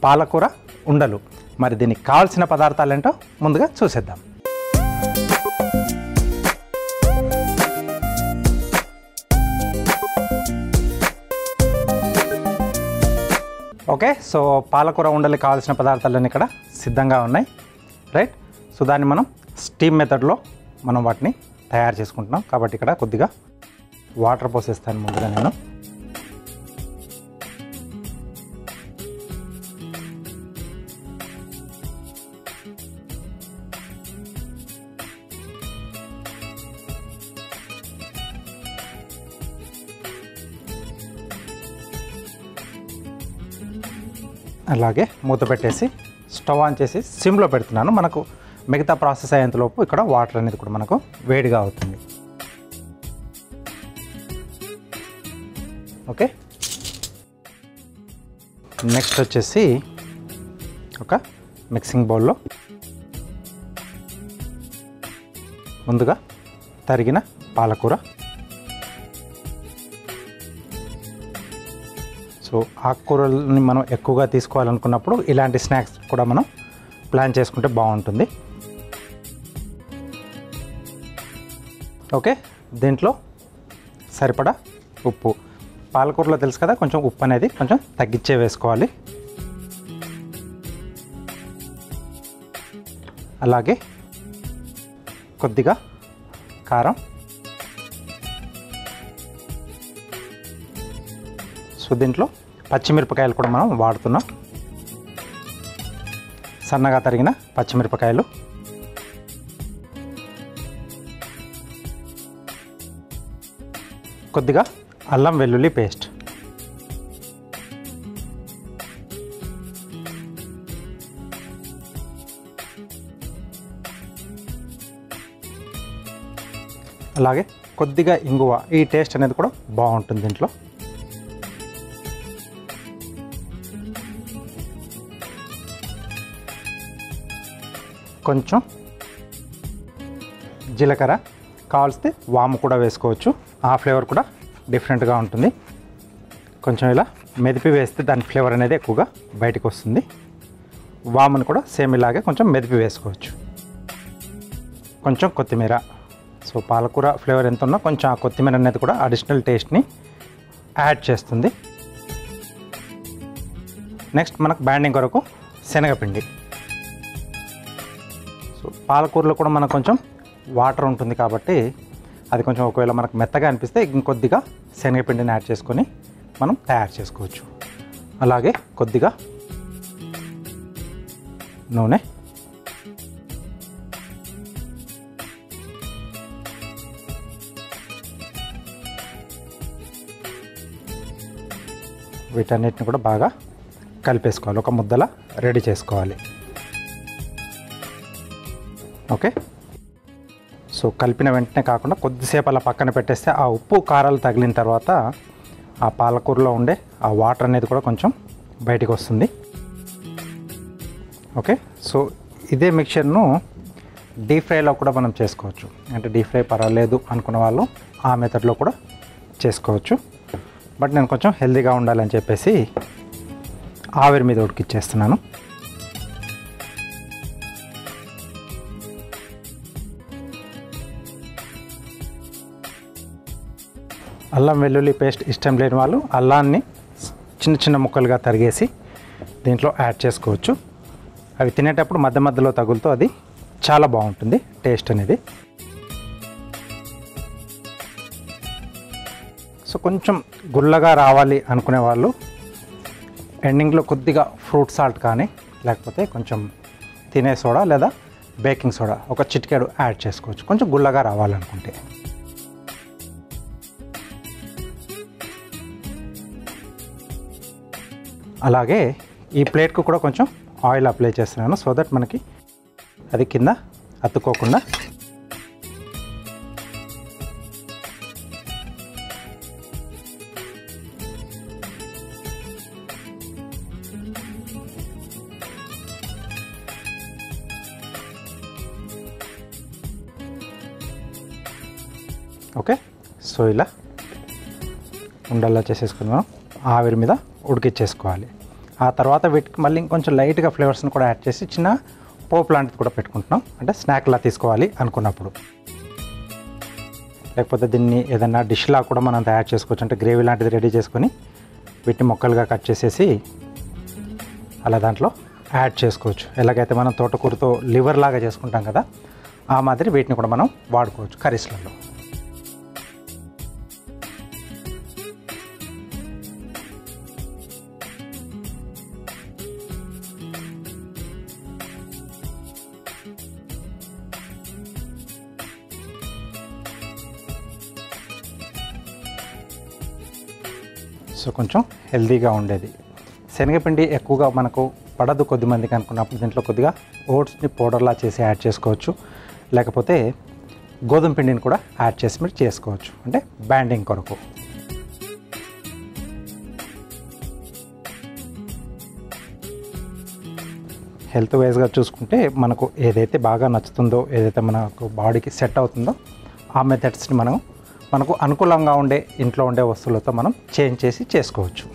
పాలకూర ఉండలు. మరి దీనికి కావాల్సిన పదార్థాలు ఏంటో ముందుగా చూసేద్దాం. ఓకే, సో పాలకూర ఉండలకి కావాల్సిన పదార్థాలన్నీ ఇక్కడ సిద్ధంగా ఉన్నాయి, రైట్. సో దాన్ని మనం స్టీమ్ మెథడ్లో మనం వాటిని తయారు చేసుకుంటున్నాం. కాబట్టి ఇక్కడ కొద్దిగా వాటర్ పోసేస్తాను ముందుగా నేను. అలాగే మూత పెట్టేసి స్టవ్ ఆన్ చేసి సిమ్లో పెడుతున్నాను. మనకు మిగతా ప్రాసెస్ అయ్యేంతలోపు ఇక్కడ వాటర్ అనేది కూడా మనకు వేడిగా అవుతుంది. ఓకే, నెక్స్ట్ వచ్చేసి ఒక మిక్సింగ్ బౌల్లో ముందుగా తరిగిన పాలకూర, సో ఆకుకూరల్ని మనం ఎక్కువగా తీసుకోవాలనుకున్నప్పుడు ఇలాంటి స్నాక్స్ కూడా మనం ప్లాన్ చేసుకుంటే బాగుంటుంది. ఓకే, దీంట్లో సరిపడా ఉప్పు. పాలకూరలో తెలుసు కదా, కొంచెం ఉప్పు అనేది కొంచెం తగ్గించే వేసుకోవాలి. అలాగే కొద్దిగా కారం. సో దీంట్లో పచ్చిమిరపకాయలు కూడా మనం వాడుతున్నాం, సన్నగా తరిగిన పచ్చిమిరపకాయలు. కొద్దిగా అల్లం వెల్లుల్లి పేస్ట్. అలాగే కొద్దిగా ఇంగువ. ఈ టేస్ట్ అనేది కూడా బాగుంటుంది దీంట్లో. కొంచెం జీలకర్ర, కావాల్సితే వాము కూడా వేసుకోవచ్చు, ఆ ఫ్లేవర్ కూడా డిఫరెంట్గా ఉంటుంది. కొంచెం ఇలా మెదిపి వేస్తే దాని ఫ్లేవర్ అనేది ఎక్కువగా బయటకు వస్తుంది. వామును కూడా సేమ్ ఇలాగే కొంచెం మెదిపి వేసుకోవచ్చు. కొంచెం కొత్తిమీర. సో పాలకూర ఫ్లేవర్ ఎంత ఉన్నా కొంచెం ఆ కొత్తిమీర అనేది కూడా అడిషనల్ టేస్ట్ని యాడ్ చేస్తుంది. నెక్స్ట్ మనకు బ్యాండింగ్ కొరకు శనగపిండి. సో పాలకూరలో కూడా మనకు కొంచెం వాటర్ ఉంటుంది కాబట్టి అది కొంచెం ఒకవేళ మనకు మెత్తగా అనిపిస్తే ఇంకొద్దిగా శనగపిండిని యాడ్ చేసుకొని మనం తయారు చేసుకోవచ్చు. అలాగే కొద్దిగా నూనె, వీటన్నిటిని కూడా బాగా కలిపేసుకోవాలి, ఒక ముద్దలా రెడీ చేసుకోవాలి. ఓకే, సో కలిపిన వెంటనే కాకుండా కొద్దిసేపు అలా పక్కన పెట్టేస్తే ఆ ఉప్పు కారాలు తగిలిన తర్వాత ఆ పాలకూరలో ఉండే ఆ వాటర్ అనేది కూడా కొంచెం బయటికి వస్తుంది. ఓకే, సో ఇదే మిక్చర్ను డీప్ ఫ్రైలో కూడా మనం చేసుకోవచ్చు. అంటే డీప్ ఫ్రై పర్వాలేదు అనుకున్న వాళ్ళు ఆ మెథడ్లో కూడా చేసుకోవచ్చు. బట్ నేను కొంచెం హెల్తీగా ఉండాలని చెప్పేసి ఆవిరి మీద ఉడికిచ్చేస్తున్నాను. అల్లం వెల్లుల్లి పేస్ట్ ఇష్టం లేని వాళ్ళు అల్లాన్ని చిన్న చిన్న ముక్కలుగా తరిగేసి దీంట్లో యాడ్ చేసుకోవచ్చు. అవి తినేటప్పుడు మధ్య మధ్యలో తగులుతూ అది చాలా బాగుంటుంది టేస్ట్ అనేది. సో కొంచెం గుల్లగా రావాలి అనుకునే వాళ్ళు ఎండింగ్లో కొద్దిగా ఫ్రూట్ సాల్ట్ కానీ లేకపోతే కొంచెం తినే సోడా లేదా బేకింగ్ సోడా ఒక చిటికెడు యాడ్ చేసుకోవచ్చు, కొంచెం గుల్లగా రావాలనుకుంటే. అలాగే ఈ ప్లేట్కు కూడా కొంచెం ఆయిల్ అప్లై చేస్తున్నాను, సో దట్ మనకి అది కింద అతుక్కోకుండా. ఓకే, సో ఇలా ఉండల్లా చేసేసుకున్నాం, ఆవిరి మీద ఉడికిచ్చేసుకోవాలి. ఆ తర్వాత వీటికి మళ్ళీ ఇంకొంచెం లైట్గా ఫ్లేవర్స్ని కూడా యాడ్ చేసి చిన్న పోపు లాంటిది కూడా పెట్టుకుంటున్నాం, అంటే స్నాక్లా తీసుకోవాలి అనుకున్నప్పుడు. లేకపోతే దీన్ని ఏదైనా డిష్లా కూడా మనం తయారు చేసుకోవచ్చు, అంటే గ్రేవీ లాంటిది రెడీ చేసుకొని వీటిని ముక్కలుగా కట్ చేసేసి అలా దాంట్లో యాడ్ చేసుకోవచ్చు. ఎలాగైతే మనం తోటకూరతో లివర్ లాగా చేసుకుంటాం కదా, ఆ మాదిరి వీటిని కూడా మనం వాడుకోవచ్చు కర్రీస్లలో. సో కొంచెం హెల్తీగా ఉండేది. శనగపిండి ఎక్కువగా మనకు పడదు కొద్దిమందికి అనుకున్నప్పుడు దీంట్లో కొద్దిగా ఓట్స్ని పౌడర్లా చేసి యాడ్ చేసుకోవచ్చు, లేకపోతే గోధుమ పిండిని కూడా యాడ్ చేసి మీరు చేసుకోవచ్చు, అంటే బ్యాండింగ్ కొరకు. హెల్త్ వైజ్గా చూసుకుంటే మనకు ఏదైతే బాగా నచ్చుతుందో, ఏదైతే మనకు బాడీకి సెట్ అవుతుందో ఆ మెథడ్స్ని మనకు అనుకూలంగా ఉండే ఇంట్లో ఉండే వస్తువులతో మనం చేంజ్ చేసి చేసుకోవచ్చు.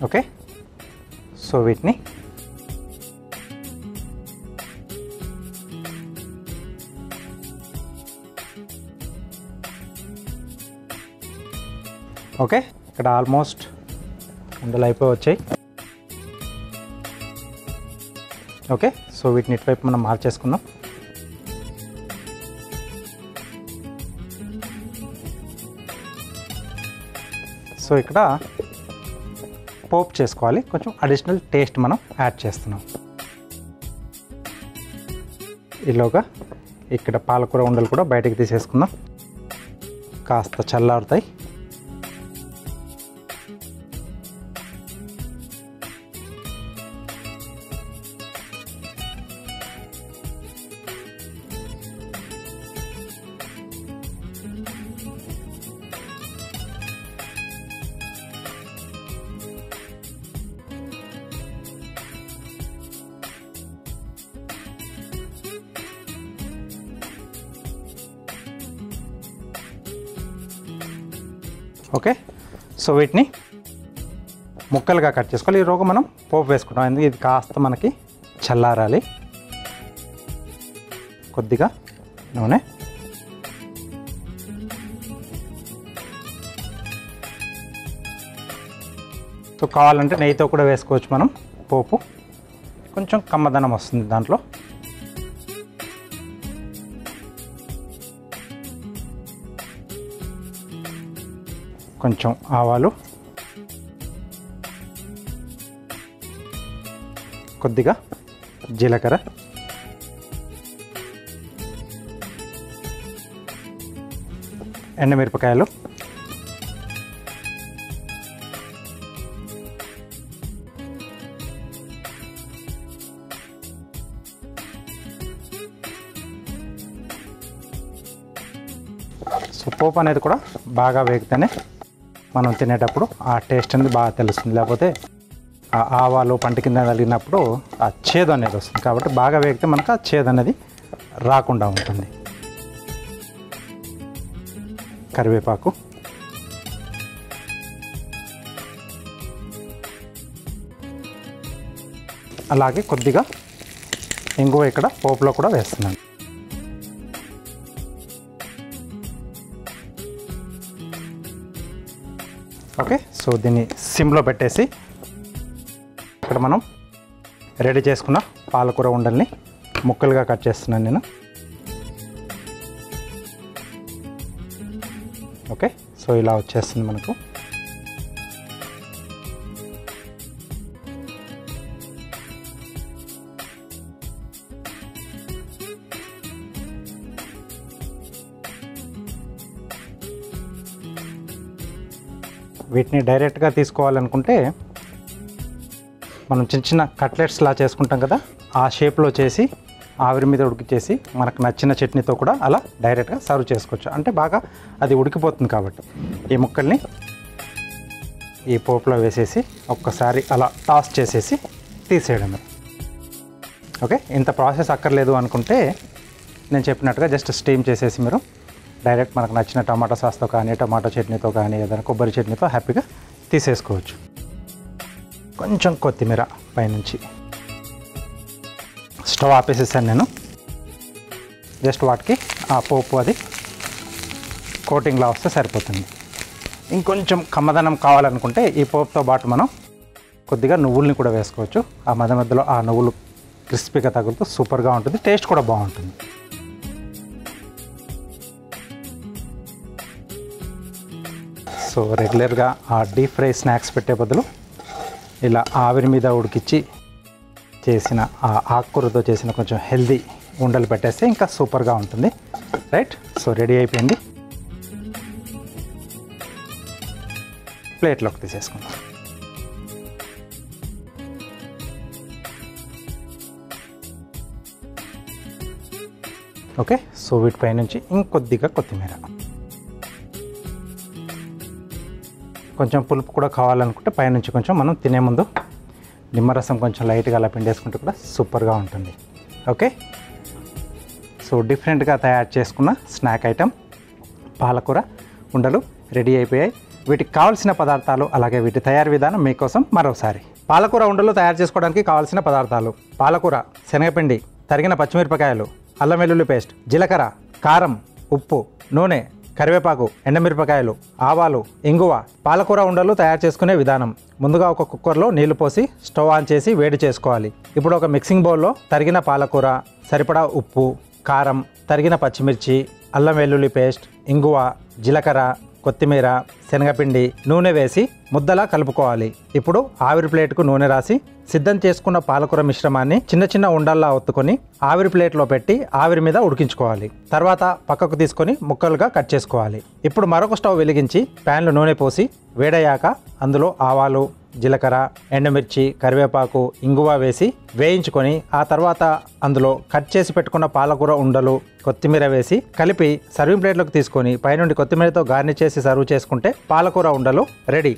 ఓకే, సో వీటిని ఓకే, ఇక్కడ ఆల్మోస్ట్ ఉండలు అయిపోయి వచ్చాయి. ఓకే, సో వీటిని ఇటువైపు మనం మార్చేసుకుందాం. సో ఇక్కడ పోపు చేసుకోవాలి, కొంచెం అడిషనల్ టేస్ట్ మనం యాడ్ చేస్తున్నాం. ఈలోగా ఇక్కడ పాలకూర ఉండలు కూడా బయటకు తీసేసుకుందాం, కాస్త చల్లారుతాయి. ఓకే, సో వీటిని ముక్కలుగా కట్ చేసుకోవాలి. ఈ రోజు మనం పోపు వేసుకుంటాం, ఎందుకు ఇది కాస్త మనకి చల్లారాలి. కొద్దిగా నూనె, సో కావాలంటే నెయ్యితో కూడా వేసుకోవచ్చు మనం పోపు, కొంచెం కమ్మదనం వస్తుంది దాంట్లో. కొంచెం ఆవాలు, కొద్దిగా జీలకర్ర, ఎండుమిరపకాయలు, సో పోపు అనేది కూడా బాగా వేగితేనే మనం తినేటప్పుడు ఆ టేస్ట్ అనేది బాగా తెలుస్తుంది, లేకపోతే ఆ ఆవాలు పంట కింద తగిలినప్పుడు ఆ చేదు అనేది వస్తుంది. కాబట్టి బాగా వేగితే మనకు ఆ చేదు అనేది రాకుండా ఉంటుంది. కరివేపాకు, అలాగే కొద్దిగా ఇంగువ ఇక్కడ పోపులో కూడా వేస్తున్నాను. ఓకే, సో దీన్ని సిమ్లో పెట్టేసి ఇక్కడ మనం రెడీ చేసుకున్న పాలకూర ఉండల్ని ముక్కలుగా కట్ చేస్తున్నాను నేను. ఓకే, సో ఇలా వచ్చేస్తుంది మనకు. వీటిని డైరెక్ట్గా తీసుకోవాలనుకుంటే మనం చిన్న చిన్న కట్లెట్స్లా చేసుకుంటాం కదా, ఆ షేప్లో చేసి ఆవిరి మీద ఉడికిచ్చేసి మనకు నచ్చిన చట్నీతో కూడా అలా డైరెక్ట్గా సర్వ్ చేసుకోవచ్చు. అంటే బాగా అది ఉడికిపోతుంది కాబట్టి ఈ ముక్కల్ని ఈ పోపులో వేసేసి ఒక్కసారి అలా టాస్ చేసేసి తీసేయడమే. ఓకే, ఇంత ప్రాసెస్ అక్కర్లేదు అనుకుంటే నేను చెప్పినట్టుగా జస్ట్ స్టీమ్ చేసేసి మీరు డైరెక్ట్ మనకు నచ్చిన టమాటా సాస్తో కానీ టమాటా చట్నీతో కానీ ఏదైనా కొబ్బరి చట్నీతో హ్యాపీగా తీసేసుకోవచ్చు. కొంచెం కొత్తిమీర పైనుంచి. స్టవ్ ఆపేసేసాను నేను. జస్ట్ వాటికి ఆ పోపు అది కోటింగ్లా వస్తే సరిపోతుంది. ఇంకొంచెం కమ్మదనం కావాలనుకుంటే ఈ పోపుతో పాటు మనం కొద్దిగా నువ్వుల్ని కూడా వేసుకోవచ్చు. ఆ మధ్య మధ్యలో ఆ నువ్వులు క్రిస్పీగా తగులుతూ సూపర్గా ఉంటుంది, టేస్ట్ కూడా బాగుంటుంది. సో రెగ్యులర్గా ఆ డీప్ ఫ్రై స్నాక్స్ పెట్టే బదులు ఇలా ఆవిరి మీద ఉడికిచ్చి చేసిన ఆ ఆకుకూరతో చేసిన కొంచెం హెల్దీ ఉండలు పెట్టేస్తే ఇంకా సూపర్గా ఉంటుంది. రైట్, సో రెడీ అయిపోయింది. ప్లేట్లోకి తీసేసుకుందాం. ఓకే, సో వీటిపై నుంచి ఇంకొద్దిగా కొత్తిమీర. కొంచెం పులుపు కూడా కావాలనుకుంటే పైనుంచి కొంచెం మనం తినే ముందు నిమ్మరసం కొంచెం లైట్గా అలా పిండేసుకుంటే కూడా సూపర్గా ఉంటుంది. ఓకే, సో డిఫరెంట్గా తయారు చేసుకున్న స్నాక్ ఐటెం పాలకూర ఉండలు రెడీ అయిపోయాయి. వీటికి కావాల్సిన పదార్థాలు అలాగే వీటి తయారీ విధానం మీకోసం మరోసారి. పాలకూర ఉండలు తయారు చేసుకోవడానికి కావాల్సిన పదార్థాలు: పాలకూర, శనగపిండి, తరిగిన పచ్చిమిరపకాయలు, అల్లం వెల్లుల్లి పేస్ట్, జీలకర్ర, కారం, ఉప్పు, నూనె, కరివేపాకు, ఎండమిరపకాయలు, ఆవాలు, ఇంగువ. పాలకూర ఉండలు తయారు చేసుకునే విధానం: ముందుగా ఒక కుక్కర్లో నీళ్లు పోసి స్టవ్ ఆన్ చేసి వేడి చేసుకోవాలి. ఇప్పుడు ఒక మిక్సింగ్ బౌల్లో తరిగిన పాలకూర, సరిపడా ఉప్పు, కారం, తరిగిన పచ్చిమిర్చి, అల్లం వెల్లుల్లి పేస్ట్, ఇంగువ, జీలకర్ర, కొత్తిమీర, శనగపిండి, నూనె వేసి ముద్దలా కలుపుకోవాలి. ఇప్పుడు ఆవిరి ప్లేట్కు నూనె రాసి సిద్ధం చేసుకున్న పాలకూర మిశ్రమాన్ని చిన్న చిన్న ఉండల్లా ఒత్తుకొని ఆవిరి ప్లేట్లో పెట్టి ఆవిరి మీద ఉడికించుకోవాలి. తర్వాత పక్కకు తీసుకొని ముక్కలుగా కట్ చేసుకోవాలి. ఇప్పుడు మరొక స్టవ్ వెలిగించి ప్యాన్లో నూనె పోసి వేడయ్యాక అందులో ఆవాలు, జీలకర్ర, ఎండుమిర్చి, కరివేపాకు, ఇంగువ వేసి వేయించుకొని ఆ తర్వాత అందులో కట్ చేసి పెట్టుకున్న పాలకూర ఉండలు, కొత్తిమీర వేసి కలిపి సర్వింగ్ ప్లేట్లోకి తీసుకొని పైనుండి కొత్తిమీరతో గార్నిష్ చేసి సర్వ్ చేసుకుంటే పాలకూర ఉండలు రెడీ.